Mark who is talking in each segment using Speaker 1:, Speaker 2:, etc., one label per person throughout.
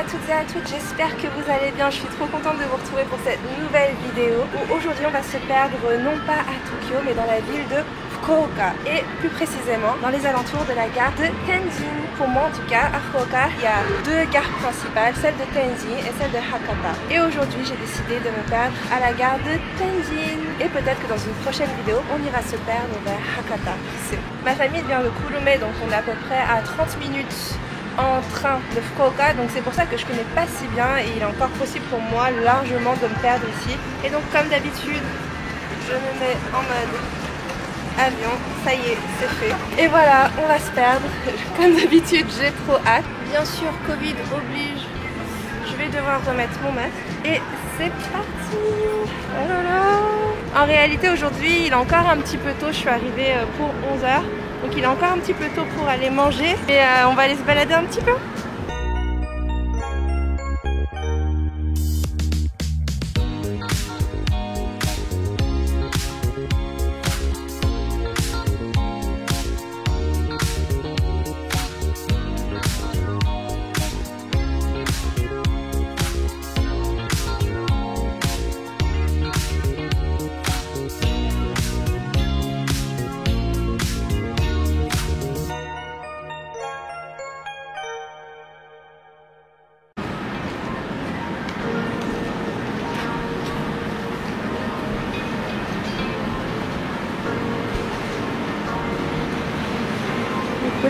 Speaker 1: à toutes et à tous, j'espère que vous allez bien. Je suis trop contente de vous retrouver pour cette nouvelle vidéo où aujourd'hui on va se perdre non pas à Tokyo mais dans la ville de Fukuoka et plus précisément dans les alentours de la gare de Tenjin. Pour moi en tout cas, à Fukuoka, il y a deux gares principales, celle de Tenjin et celle de Hakata. Et aujourd'hui j'ai décidé de me perdre à la gare de Tenjin. Et peut-être que dans une prochaine vidéo, on ira se perdre vers Hakata. Ma famille vient de Kurume, donc on est à peu près à 30 minutes en train de Fukuoka, donc c'est pour ça que je connais pas si bien et il est encore possible pour moi largement de me perdre ici. Et donc comme d'habitude, je me mets en mode avion, ça y est, c'est fait. Et voilà, on va se perdre. Comme d'habitude, j'ai trop hâte. Bien sûr, Covid oblige, je vais devoir remettre mon masque. Et c'est parti. Oh là là. En réalité, aujourd'hui, il est encore un petit peu tôt. Je suis arrivée pour 11 h. Donc il est encore un petit peu tôt pour aller manger. Et on va aller se balader un petit peu.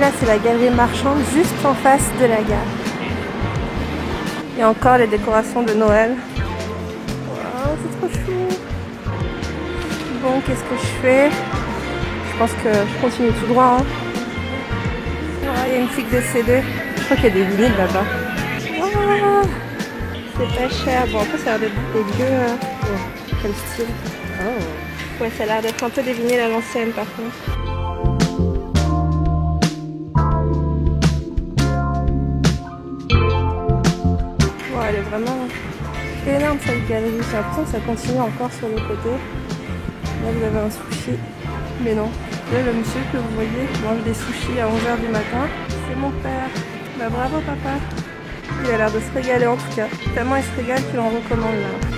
Speaker 1: Là c'est la galerie marchande juste en face de la gare. Il y a encore les décorations de Noël. Wow, c'est trop chou. Bon, qu'est-ce que je fais? Je pense que je continue tout droit. Hein. Oh, il y a une boutique de CD. Je crois qu'il y a des vinyles là-bas. Oh, c'est pas cher. Bon, après ça a l'air d'être des vieux. Oh, quel style. Oh. Ouais, ça a l'air d'être un peu des vinyles à l'ancienne par contre. Elle est vraiment énorme cette galerie, j'ai l'impression que ça continue encore sur le côté. Là vous avez un sushi, mais non. Là le monsieur que vous voyez mange des sushis à 11 h du matin, c'est mon père. Bah bravo papa. Il a l'air de se régaler en tout cas. Tellement il se régale qu'il en recommande là.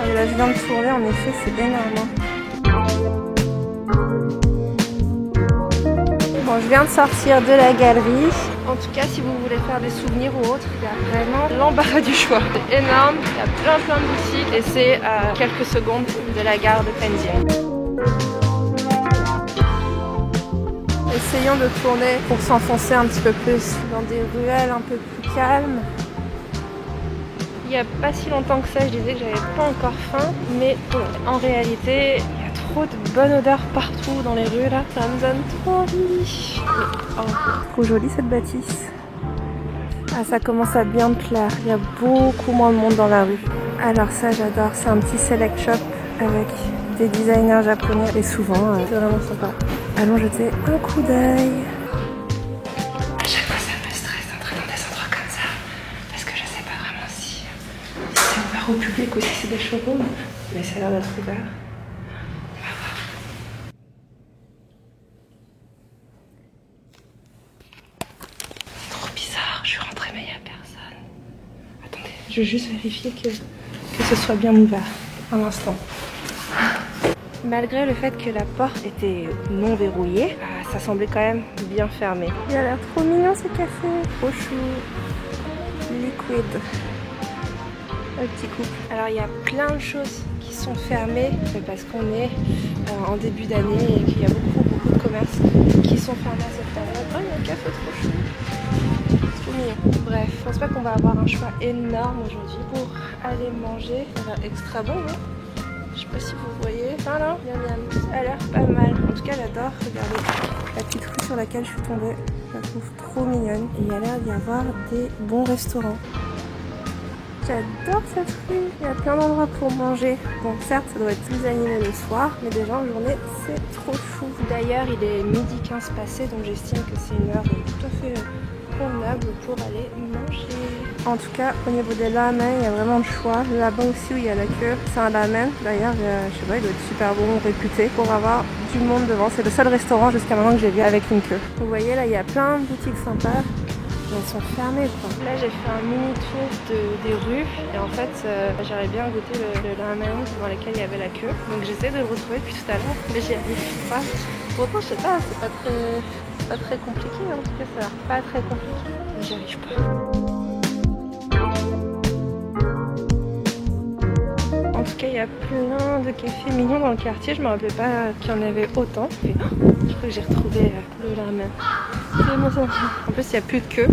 Speaker 1: Ah, et là je viens de tourner, en effet c'est énorme. Bon, je viens de sortir de la galerie. En tout cas, si vous voulez faire des souvenirs ou autre, il y a vraiment l'embarras du choix. C'est énorme, il y a plein de boutiques et c'est à quelques secondes de la gare de Tenjin. Essayons de tourner pour s'enfoncer un petit peu plus dans des ruelles un peu plus calmes. Il n'y a pas si longtemps que ça, je disais que j'avais pas encore faim, mais en réalité, il y a trop de bonne odeur partout dans les rues là, ça me donne trop envie. Oh, trop jolie cette bâtisse. Ah, ça commence à bien me plaire, il y a beaucoup moins de monde dans la rue. Alors ça j'adore, c'est un petit select shop avec des designers japonais et souvent c'est vraiment sympa. Allons jeter un coup d'œil. À chaque fois ça me stresse d'entrer dans des endroits comme ça, parce que je sais pas vraiment si c'est ouvert au public ou si c'est des showrooms, mais ça a l'air d'être ouvert. Je veux juste vérifier que ce soit bien ouvert. Un instant. Malgré le fait que la porte était non verrouillée, ça semblait quand même bien fermé. Il a l'air trop mignon ce café. Trop chou. Liquid. Un petit couple. Alors il y a plein de choses qui sont fermées parce qu'on est en début d'année et qu'il y a beaucoup de commerces qui sont fermés à cette période. Oh, il y a un café trop chou. Bref, je pense pas qu'on va avoir un choix énorme aujourd'hui pour aller manger. Ça a l'air extra bon, hein. Je sais pas si vous voyez. Enfin là, ça a l'air pas mal. En tout cas, j'adore. Regardez la petite rue sur laquelle je suis tombée. Je la trouve trop mignonne. Et il y a l'air d'y avoir des bons restaurants. J'adore cette rue. Il y a plein d'endroits pour manger. Bon, certes, ça doit être plus animé le soir, mais déjà en journée, c'est trop fou. D'ailleurs, il est 12h15 passé, donc j'estime que c'est une heure tout à fait convenable pour aller manger. En tout cas, au niveau des ramen, il y a vraiment le choix. Là-bas aussi où il y a la queue, c'est un ramen. D'ailleurs, je sais pas, il doit être super bon, réputé pour avoir du monde devant. C'est le seul restaurant jusqu'à maintenant que j'ai vu avec une queue. Vous voyez, là, il y a plein de boutiques sympas. elles sont fermées quoi. Là j'ai fait un mini tour des rues et en fait j'aurais bien goûté le ramen dans lequel il y avait la queue. Donc j'essaie de le retrouver depuis tout à l'heure mais j'y arrive pas. Pourtant je sais pas, c'est pas très compliqué, en tout cas ça a l'air pas très compliqué. Mais j'y arrive pas. En tout cas il y a plein de cafés mignons dans le quartier, je me rappelais pas qu'il y en avait autant. Et je crois que j'ai retrouvé le ramen. En plus il n'y a plus de queue.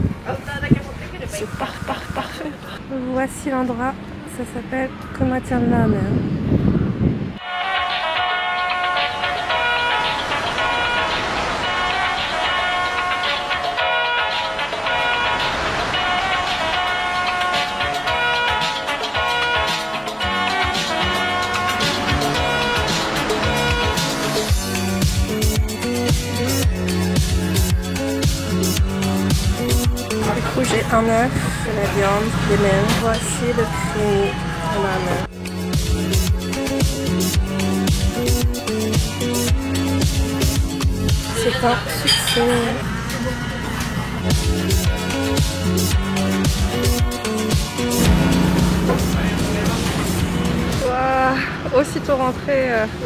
Speaker 1: C'est parfait. Voici l'endroit, ça s'appelle Komatian Ramen. J'ai un œuf, de la viande, des mêmes. Voici le creamy ramen. C'est un succès. Wow. Aussitôt rentré,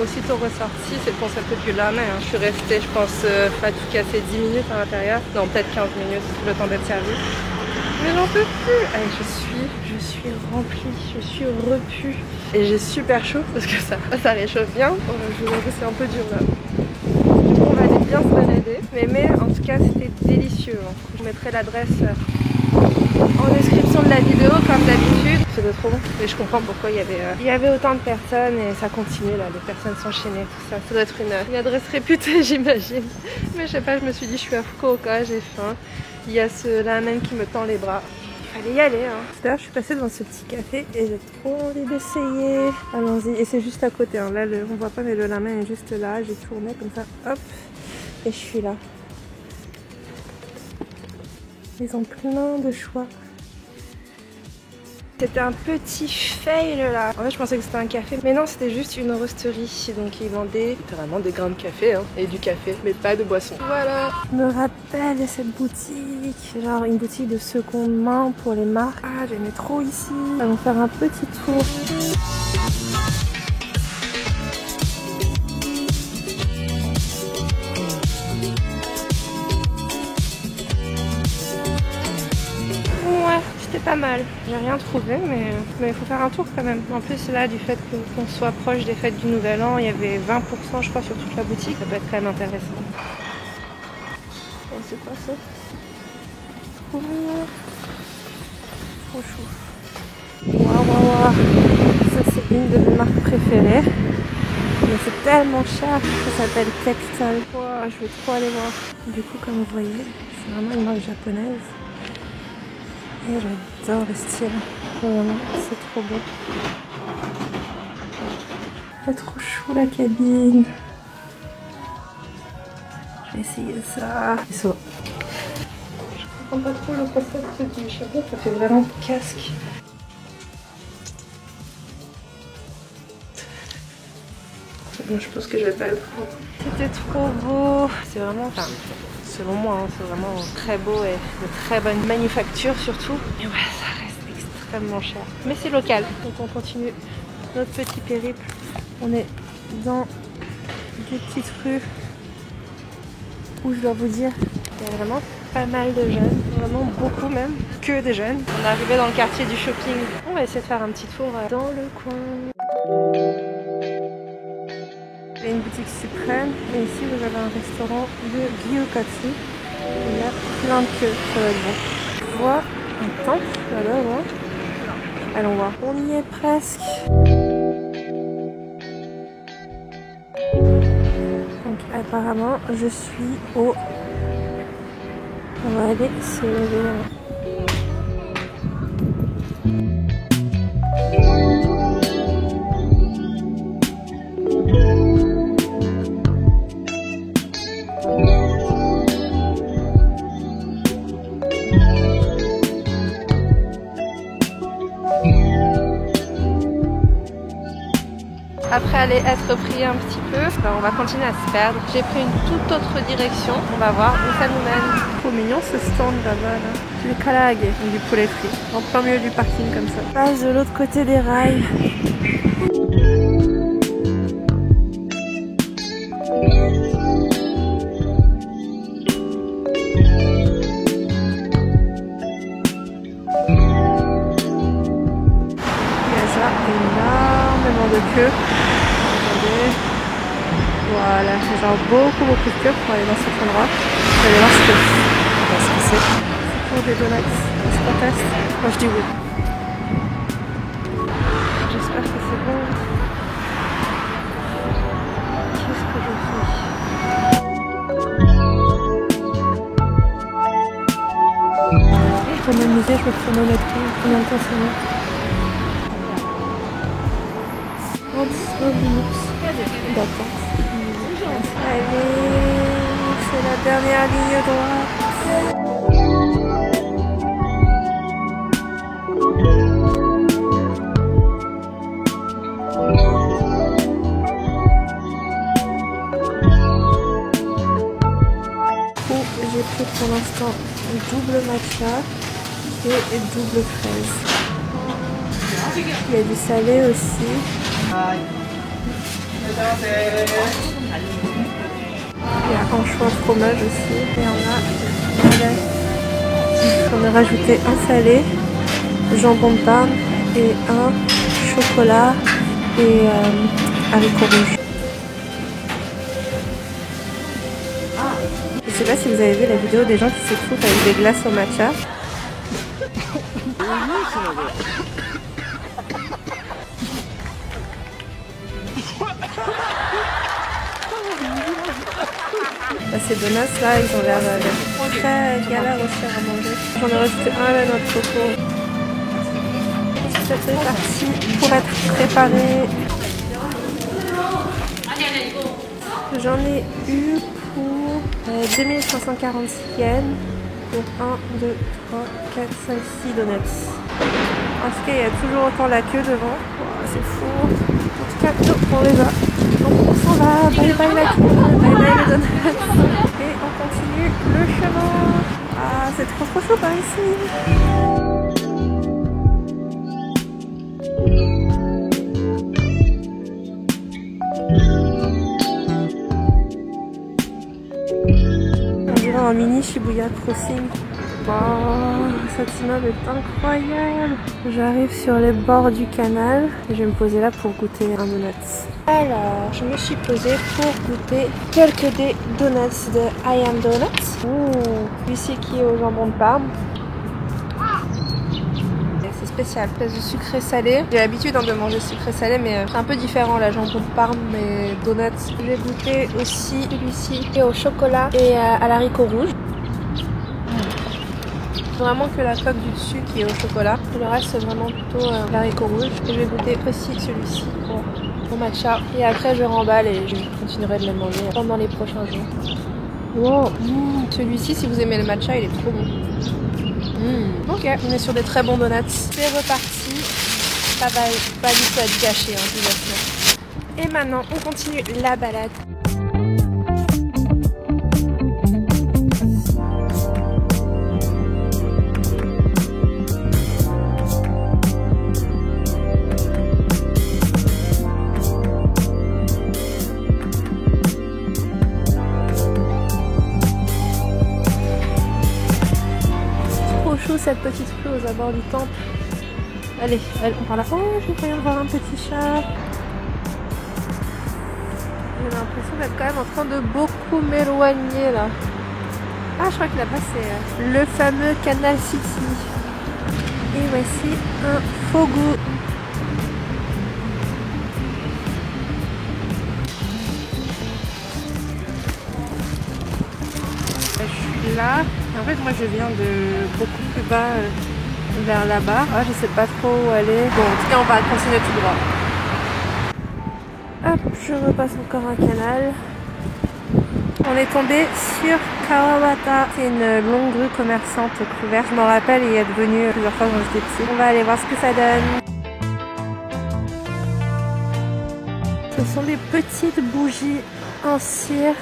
Speaker 1: aussitôt ressorti, c'est le concept du ramen. Je suis restée, je pense, pas tout casser 10 minutes à l'intérieur. Non, peut-être 15 minutes, le temps d'être servi. Mais j'en peux plus. Allez, je suis remplie, je suis repue. Et j'ai super chaud parce que ça réchauffe bien. Je vous avoue, c'est un peu dur là. Du coup, on va aller bien se balader. Mais en tout cas, c'était délicieux. Je mettrai l'adresse en description de la vidéo comme d'habitude. C'était trop bon. Et je comprends pourquoi il y avait autant de personnes et ça continue là, les personnes s'enchaînaient, tout ça. Ça doit être une adresse réputée, j'imagine. Mais je sais pas, je me suis dit, je suis à Fukuoka, j'ai faim. Il y a ce ramen qui me tend les bras. Il fallait y aller. D'ailleurs, je suis passée devant ce petit café et j'ai trop envie d'essayer. Allons-y. Et c'est juste à côté. Là, on voit pas, mais le ramen est juste là. J'ai tourné comme ça. Hop. Et je suis là. Ils ont plein de choix. C'était un petit fail là. En fait, je pensais que c'était un café, mais non, c'était juste une roasterie. Donc ils vendaient littéralement des grains de café et du café, mais pas de boisson. Voilà. Je me rappelle de cette boutique, genre une boutique de seconde main pour les marques. Ah, j'aimais trop ici. Allons faire un petit tour. C'était pas mal, j'ai rien trouvé mais il faut faire un tour quand même. En plus là, du fait qu'on soit proche des fêtes du Nouvel An, il y avait 20% je crois sur toute la boutique, ça peut être quand même intéressant. Oh, c'est quoi ça? Trop mignon. Trop chou. Waouh. Ça c'est une de mes marques préférées. Mais c'est tellement cher, ça s'appelle Textile. Wow, je vais trop aller voir. Du coup comme vous voyez, c'est vraiment une marque japonaise. Et j'adore le style, vraiment, c'est trop beau. C'est trop chou la cabine. Je vais essayer ça. Je comprends pas trop le concept du chapeau, ça fait vraiment casque. Bon, je pense que je vais pas le prendre. C'était trop beau. C'est vraiment, enfin, selon moi, c'est vraiment très beau et de très bonne manufacture surtout. Mais ouais, ça reste extrêmement cher. Mais c'est local. Donc on continue notre petit périple. On est dans des petites rues où je dois vous dire, il y a vraiment pas mal de jeunes. Vraiment beaucoup même. Que des jeunes. On est arrivé dans le quartier du shopping. On va essayer de faire un petit tour dans le coin. Il y a une boutique suprême et ici vous avez un restaurant de gyukatsu. Il y a plein de queues, ça va être bon. Je vois un temple là-bas. Allons voir. On y est presque. Donc apparemment je suis au... On va aller se lever. après aller être pris un petit peu, on va continuer à se perdre. J'ai pris une toute autre direction. On va voir où ça nous mène. Trop mignon ce stand là-bas. Là. Du kalag, du poulet frit. En plein milieu du parking comme ça. On passe de l'autre côté des rails. Énormément de queue. Regardez. Voilà, genre beaucoup de queue pour aller dans cet endroit. Vous allez voir ce que c'est. C'est pour des donuts. Est-ce qu'on teste? Moi je dis oui. J'espère que c'est bon. Qu'est-ce que je fais? Pour m'amuser, je me chronomètre combien de temps c'est bon. 35 minutes d'attente. Allez, c'est la dernière ligne droite. J'ai pris pour l'instant double matcha et double fraise. Il y a du salé aussi. Il y a anchois fromage aussi. Et on a rajouté un salé, jambon de Parme et un chocolat et haricots rouges. Je sais pas si vous avez vu la vidéo des gens qui se foutent avec des glaces au matcha. Ces donuts là, ils ont l'air très galère aussi à manger. J'en ai rajouté un à la noix de coco. C'est parti pour être préparé. J'en ai eu pour 2546 yens pour 1, 2, 3, 4, 5, 6 donuts. En tout cas, il y a toujours autant la queue devant. Oh, c'est fou. En tout cas, on les a. Donc on s'en va. Bye bye la queue. Bye bye les donuts. Et on continue le chemin. Ah, c'est trop chaud par ici. On dirait un mini Shibuya Crossing. Wow, cet immeuble est incroyable. J'arrive sur les bords du canal et je vais me poser là pour goûter un donut. Alors, je me suis posée pour goûter quelques des donuts de I Am Donuts. Celui-ci qui est au jambon de Parme. C'est spécial, espèce de sucré salé. J'ai l'habitude de manger sucré salé, mais c'est un peu différent la jambon de Parme et donuts. J'ai goûté aussi celui-ci qui est au chocolat et à l'haricot rouge. Vraiment que la coque du dessus qui est au chocolat. Et le reste c'est vraiment plutôt l'haricot rouge. Et je vais goûter aussi celui-ci au matcha. Et après je remballe et je continuerai de le manger pendant les prochains jours. Wow. Celui-ci, si vous aimez le matcha, il est trop bon. Ok, on est sur des très bons donuts. C'est reparti. Ça va pas du tout être gâché, hein, je vous assure. Et maintenant on continue la balade. Cette petite fleur aux abords du temple. Allez, on part là. Oh, j'ai failli voir un petit chat. J'ai l'impression d'être quand même en train de beaucoup m'éloigner là. Ah, je crois qu'il a passé le fameux Canal City. Et voici un fogu. Je suis là. En fait, moi je viens de beaucoup plus bas vers là-bas. Ah, je sais pas trop où aller. Bon, en tout cas, on va continuer tout droit. Hop, je repasse encore un canal. On est tombé sur Kawabata. C'est une longue rue commerçante couverte. Je m'en rappelle, il y est devenu plusieurs fois quand j'étais petite. On va aller voir ce que ça donne. des petites bougies en cire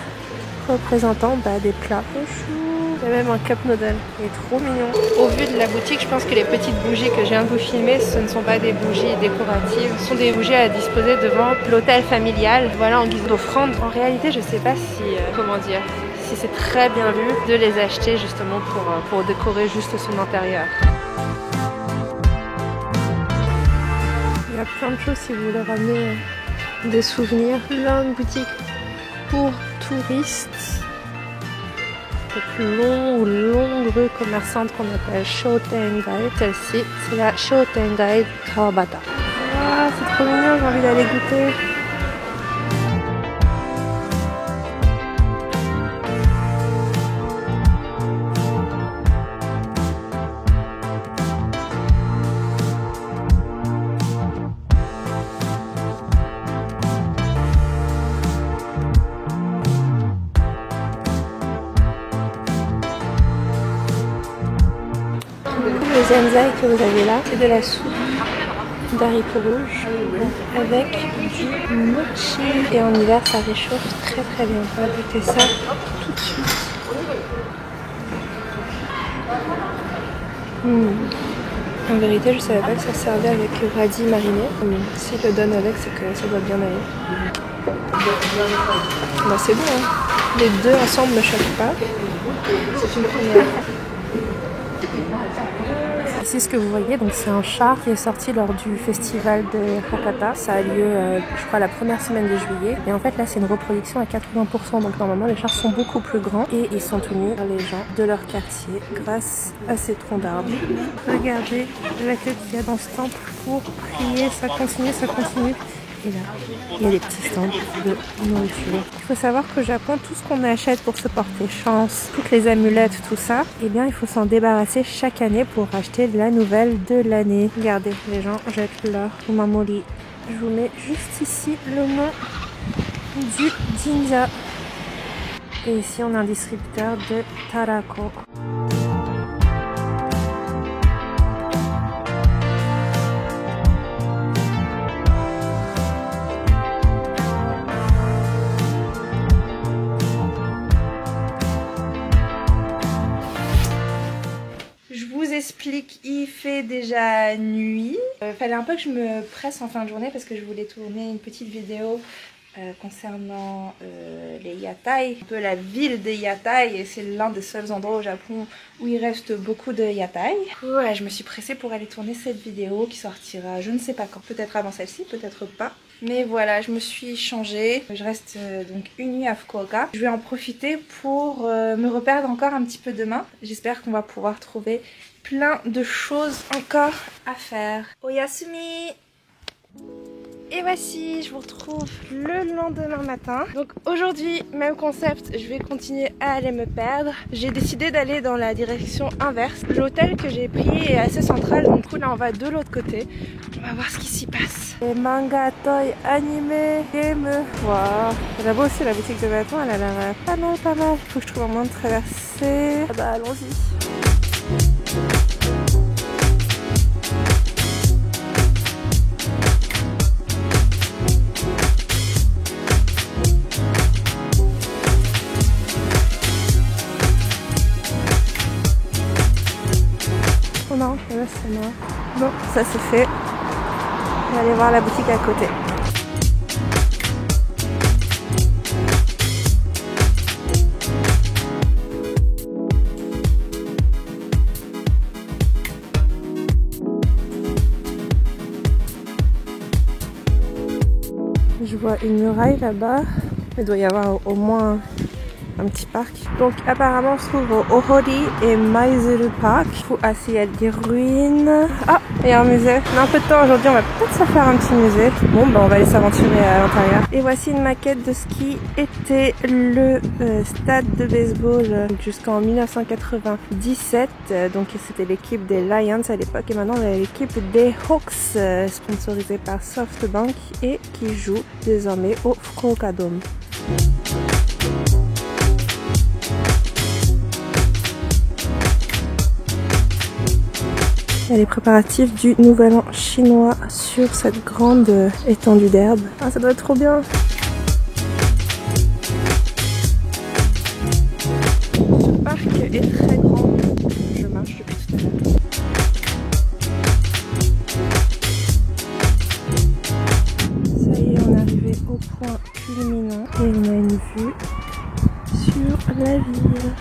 Speaker 1: représentant des plats. Il y a même un cup noodle, il est trop mignon. Au vu de la boutique, je pense que les petites bougies que je viens de vous filmer, ce ne sont pas des bougies décoratives, ce sont des bougies à disposer devant l'hôtel familial, voilà, en guise d'offrande. En réalité, je sais pas si, si c'est très bien vu de les acheter justement pour décorer juste son intérieur. Il y a plein de choses si vous voulez ramener des souvenirs. Plein de boutiques pour touristes. Cette longue rue commerçante qu'on appelle Shotengai. Celle-ci, c'est la Shotengai Kawabata. Ah, c'est trop mignon, j'ai envie d'aller goûter. Le zenzai que vous avez là, c'est de la soupe d'haricots rouges avec du mochi. Et en hiver, ça réchauffe très bien. On va goûter ça tout de suite. En vérité, je savais pas que ça servait avec radis mariné. S'il le donne avec, c'est que ça doit bien aller. C'est bon, hein. Les deux ensemble ne choquent pas. C'est une première. Ici, ce que vous voyez, donc c'est un char qui est sorti lors du festival de Hakata. Ça a lieu, je crois, la première semaine de juillet. Et en fait, là, c'est une reproduction à 80%. Donc normalement, les chars sont beaucoup plus grands et ils sont tenus par les gens de leur quartier grâce à ces troncs d'arbres. Regardez la tête qu'il y a dans ce temple pour prier. Ça continue, ça continue. Et là, il y a des petits stands de nourriture. Il faut savoir qu'au Japon, tout ce qu'on achète pour se porter chance, toutes les amulettes, tout ça, eh bien, il faut s'en débarrasser chaque année pour acheter la nouvelle de l'année. Regardez, les gens jettent leur umamori. Je vous mets juste ici le nom du jinja. Et ici, on a un distributeur de tarako. Explique, il fait déjà nuit. Fallait un peu que je me presse en fin de journée parce que je voulais tourner une petite vidéo concernant les yatai, un peu la ville des yatai, et c'est l'un des seuls endroits au Japon où il reste beaucoup de yatai. Ouais, je me suis pressée pour aller tourner cette vidéo qui sortira je ne sais pas quand, peut-être avant celle-ci, peut-être pas. Mais voilà, je me suis changée, je reste donc une nuit à Fukuoka. Je vais en profiter pour me reperdre encore un petit peu demain. J'espère qu'on va pouvoir trouver plein de choses encore à faire. Oyasumi! Et voici, je vous retrouve le lendemain matin. Donc aujourd'hui, même concept, je vais continuer à aller me perdre. J'ai décidé d'aller dans la direction inverse. L'hôtel que j'ai pris est assez central, donc du coup là on va de l'autre côté. On va voir ce qui s'y passe. Les manga, toy, anime, game. Waouh. Là-bas aussi la boutique de vêtements, elle a l'air pas mal. Faut que je trouve un moyen de traverser. Ah bah allons-y. Non, là c'est mort. Bon, ça c'est fait. On va aller voir la boutique à côté. Je vois une muraille là-bas. Il doit y avoir au moins un petit parc. Donc apparemment on se trouve au Ohori et Maizuru Park. Il y a des ruines. Ah, il y a un musée. On a un peu de temps aujourd'hui, on va peut-être se faire un petit musée. Bon bah on va aller s'aventurer à l'intérieur. Et voici une maquette de ce qui était le stade de baseball jusqu'en 1997. Donc c'était l'équipe des Lions à l'époque et maintenant on a l'équipe des Hawks sponsorisée par SoftBank et qui joue désormais au Fukuoka Dome. Il y a les préparatifs du Nouvel An chinois sur cette grande étendue d'herbe. Ah, ça doit être trop bien! ville.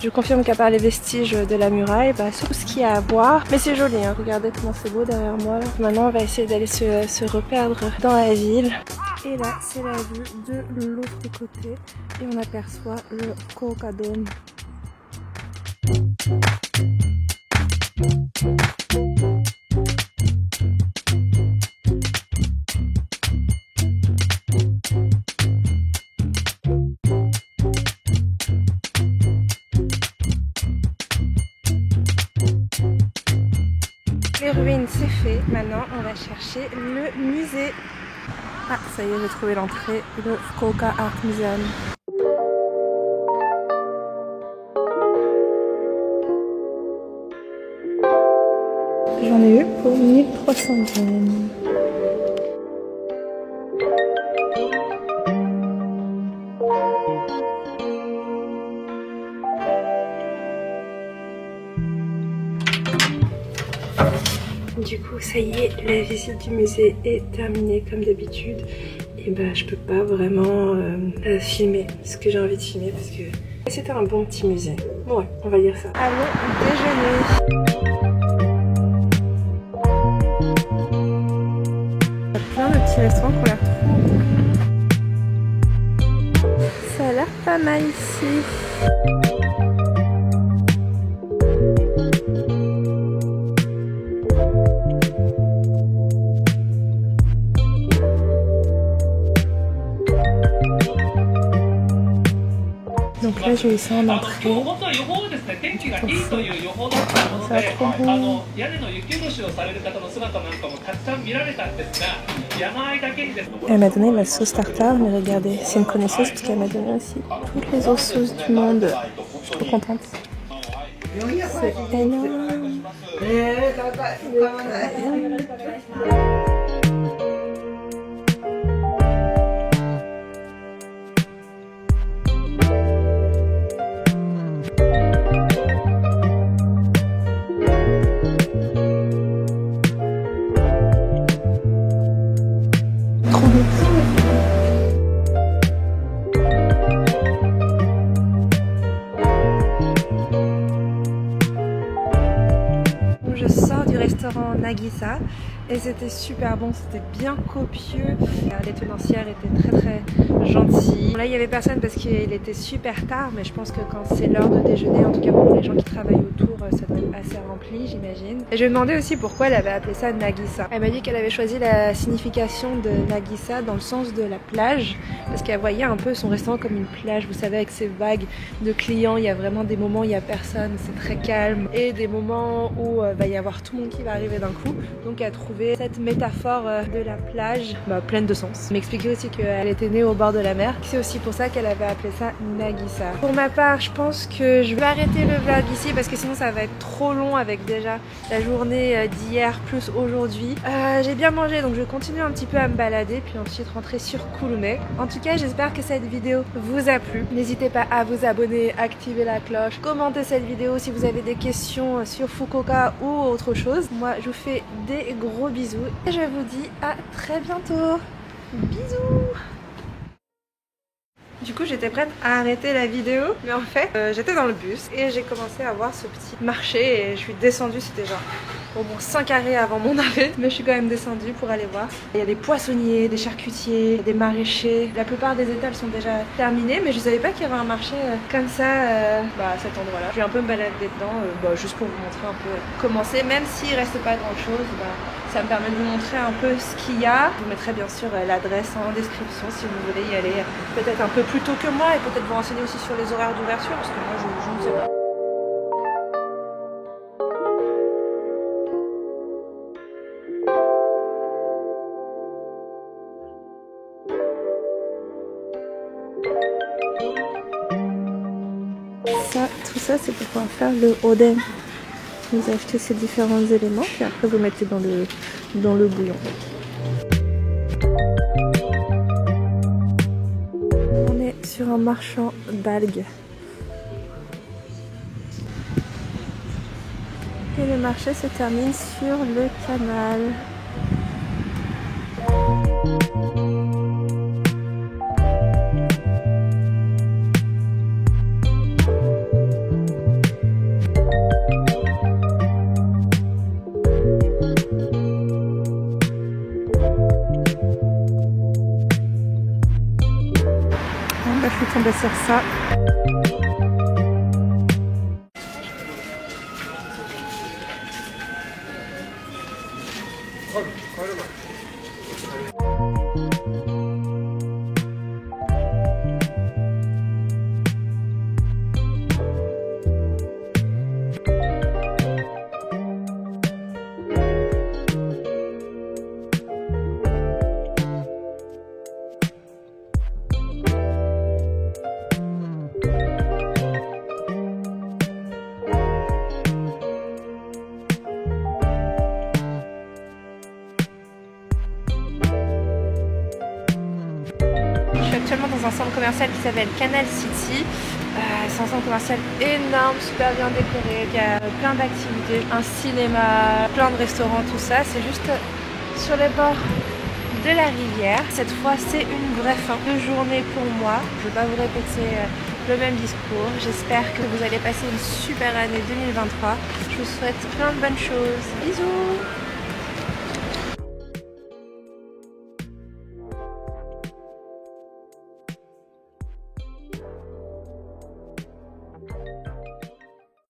Speaker 1: Je confirme qu'à part les vestiges de la muraille, c'est tout ce qu'il y a à voir. Mais c'est joli, hein. Regardez comment c'est beau derrière moi. Là. Maintenant, on va essayer d'aller se reperdre dans la ville. Et là, c'est la vue de l'autre côté. Et on aperçoit le Fukuoka Dome. Les ruines, c'est fait. Maintenant, on va chercher le musée. Ah, ça y est, j'ai trouvé l'entrée. Le Fukuoka Art Museum. J'en ai eu pour 1300 yens. Du coup, ça y est, la visite du musée est terminée comme d'habitude. Et je peux pas vraiment filmer ce que j'ai envie de filmer parce que c'était un bon petit musée. Ouais, on va dire ça. Allons déjeuner. Il y a plein de petits restaurants qui ont l'air trop beaux. Ça a l'air pas mal ici. Donc là j'ai eu ça en entrée. Ça va trop bon. Elle m'a donné la sauce tartare, mais regardez, c'est une connaisseuse parce qu'elle m'a donné aussi toutes les autres sauces du monde. Je suis trop contente. C'est énorme. Je sors du restaurant Nagisa et c'était super bon, c'était bien copieux. Les tenancières étaient très gentilles. Là il y avait personne parce qu'il était super tard, mais je pense que quand c'est l'heure de déjeuner, en tout cas pour les gens qui travaillent autour, ça doit être assez rempli, j'imagine. Et je lui ai demandé aussi pourquoi elle avait appelé ça Nagisa. Elle m'a dit qu'elle avait choisi la signification de Nagisa dans le sens de la plage, parce qu'elle voyait un peu son restaurant comme une plage, vous savez, avec ces vagues de clients. Il y a vraiment des moments où il n'y a personne, c'est très calme, et des moments où va y avoir tout le monde qui va arriver d'un coup. Donc elle a trouvé cette métaphore de la plage pleine de sens. Elle m'expliquait aussi qu'elle était née au bord de la mer. C'est aussi pour ça qu'elle avait appelé ça Nagisa. Pour ma part, je pense que je vais arrêter le vlog ici parce que sinon ça va être trop long avec déjà la journée d'hier plus aujourd'hui. J'ai bien mangé, donc je vais continuer un petit peu à me balader puis ensuite rentrer sur Coulomé. En tout cas, j'espère que cette vidéo vous a plu. N'hésitez pas à vous abonner, activer la cloche, commenter cette vidéo si vous avez des questions sur Fukuoka ou autre chose. Moi, je vous fais des gros bisous et je vous dis à très bientôt. Bisous. Du coup j'étais prête à arrêter la vidéo, mais en fait j'étais dans le bus et j'ai commencé à voir ce petit marché et je suis descendue, c'était genre au moins 5 arrêts avant mon arrêt, mais je suis quand même descendue pour aller voir. Il y a des poissonniers, des charcutiers, des maraîchers. La plupart des étals sont déjà terminés, mais je savais pas qu'il y avait un marché comme ça à cet endroit-là. Je vais un peu me balader dedans, juste pour vous montrer un peu comment c'est, même s'il reste pas grand-chose. Ça me permet de vous montrer un peu ce qu'il y a. Je vous mettrai bien sûr l'adresse en description si vous voulez y aller peut-être un peu plus tôt que moi et peut-être vous renseigner aussi sur les horaires d'ouverture parce que moi je ne sais pas. Tout ça c'est pour pouvoir faire le oden. Vous achetez ces différents éléments puis après vous mettez dans le bouillon. On est sur un marchand d'algues. Et le marché se termine sur le canal. sur ça. Je suis actuellement dans un centre commercial qui s'appelle Canal City. C'est un centre commercial énorme, super bien décoré. Il y a plein d'activités, un cinéma, plein de restaurants, tout ça. C'est juste sur les bords de la rivière. Cette fois, c'est une vraie fin de journée pour moi. Je ne vais pas vous répéter le même discours. J'espère que vous allez passer une super année 2023. Je vous souhaite plein de bonnes choses. Bisous!